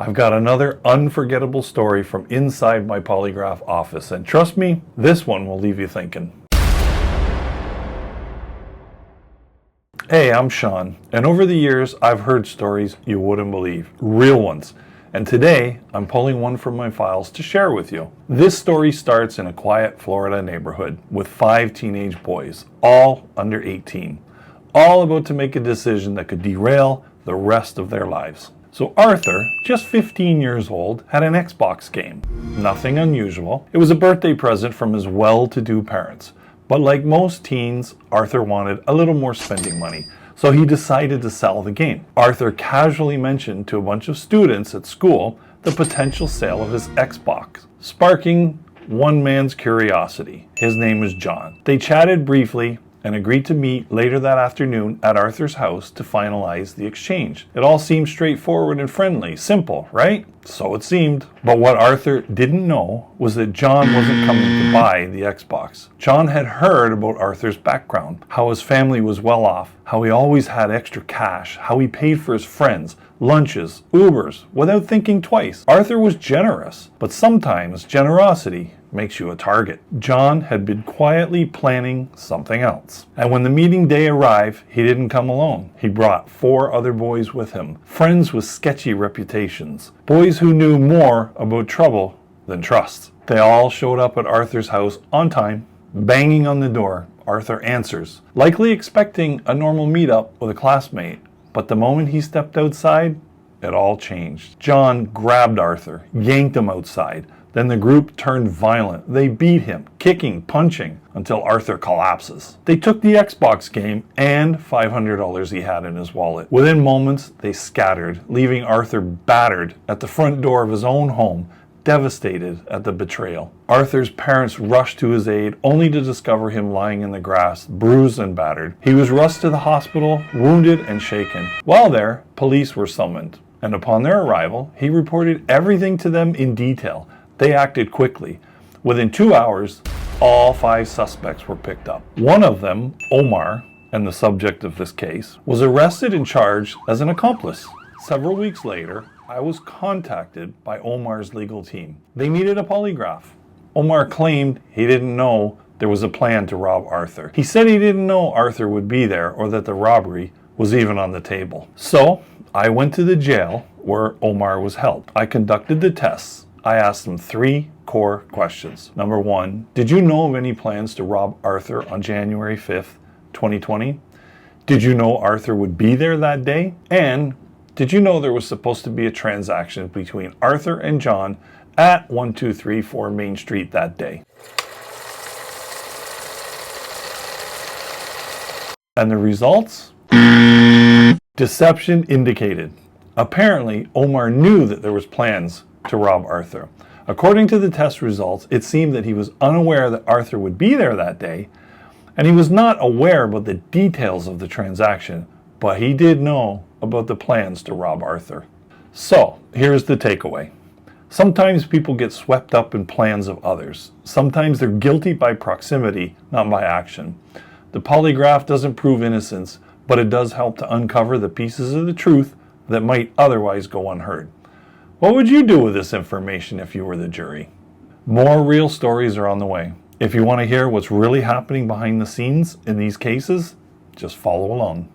I've got another unforgettable story from inside my polygraph office, and trust me, this one will leave you thinking. Hey, I'm Sean, and over the years I've heard stories you wouldn't believe, real ones. And today I'm pulling one from my files to share with you. This story starts in a quiet Florida neighborhood with 5 teenage boys, all under 18, all about to make a decision that could derail the rest of their lives. So Arthur, just 15 years old, had an Xbox game. Nothing unusual. It was a birthday present from his well-to-do parents. But like most teens, Arthur wanted a little more spending money, so he decided to sell the game. Arthur casually mentioned to a bunch of students at school the potential sale of his Xbox, sparking one man's curiosity. His name was John. They chatted briefly and agreed to meet later that afternoon at Arthur's house to finalize the exchange. It all seemed straightforward and friendly, simple, right? So it seemed. But what Arthur didn't know was that John wasn't coming to buy the Xbox. John had heard about Arthur's background, how his family was well off, how he always had extra cash, how he paid for his friends, lunches, Ubers, without thinking twice. Arthur was generous, but sometimes generosity makes you a target. John had been quietly planning something else. And when the meeting day arrived, he didn't come alone. He brought 4 other boys with him, friends with sketchy reputations, boys who knew more about trouble than trust. They all showed up at Arthur's house on time, banging on the door. Arthur answers, likely expecting a normal meetup with a classmate. But the moment he stepped outside, it all changed. John grabbed Arthur, yanked him outside. Then the group turned violent. They beat him, kicking, punching, until Arthur collapses. They took the Xbox game and $500 he had in his wallet. Within moments, they scattered, leaving Arthur battered at the front door of his own home, devastated at the betrayal. Arthur's parents rushed to his aid, only to discover him lying in the grass, bruised and battered. He was rushed to the hospital, wounded and shaken. While there, police were summoned, and upon their arrival, he reported everything to them in detail. They acted quickly. Within 2 hours, all 5 suspects were picked up. One of them, Omar, and the subject of this case, was arrested and charged as an accomplice. Several weeks later, I was contacted by Omar's legal team. They needed a polygraph. Omar claimed he didn't know there was a plan to rob Arthur. He said he didn't know Arthur would be there or that the robbery was even on the table. So I went to the jail where Omar was held. I conducted the tests. I asked him 3 core questions. Number 1, did you know of any plans to rob Arthur on January 5th, 2020? Did you know Arthur would be there that day? And did you know there was supposed to be a transaction between Arthur and John at 1234 Main Street that day? And the results? Deception indicated. Apparently, Omar knew that there was plans to rob Arthur. According to the test results, it seemed that he was unaware that Arthur would be there that day, and he was not aware about the details of the transaction, but he did know about the plans to rob Arthur. So, here's the takeaway. Sometimes people get swept up in plans of others. Sometimes they're guilty by proximity, not by action. The polygraph doesn't prove innocence, but it does help to uncover the pieces of the truth that might otherwise go unheard. What would you do with this information if you were the jury? More real stories are on the way. If you want to hear what's really happening behind the scenes in these cases, just follow along.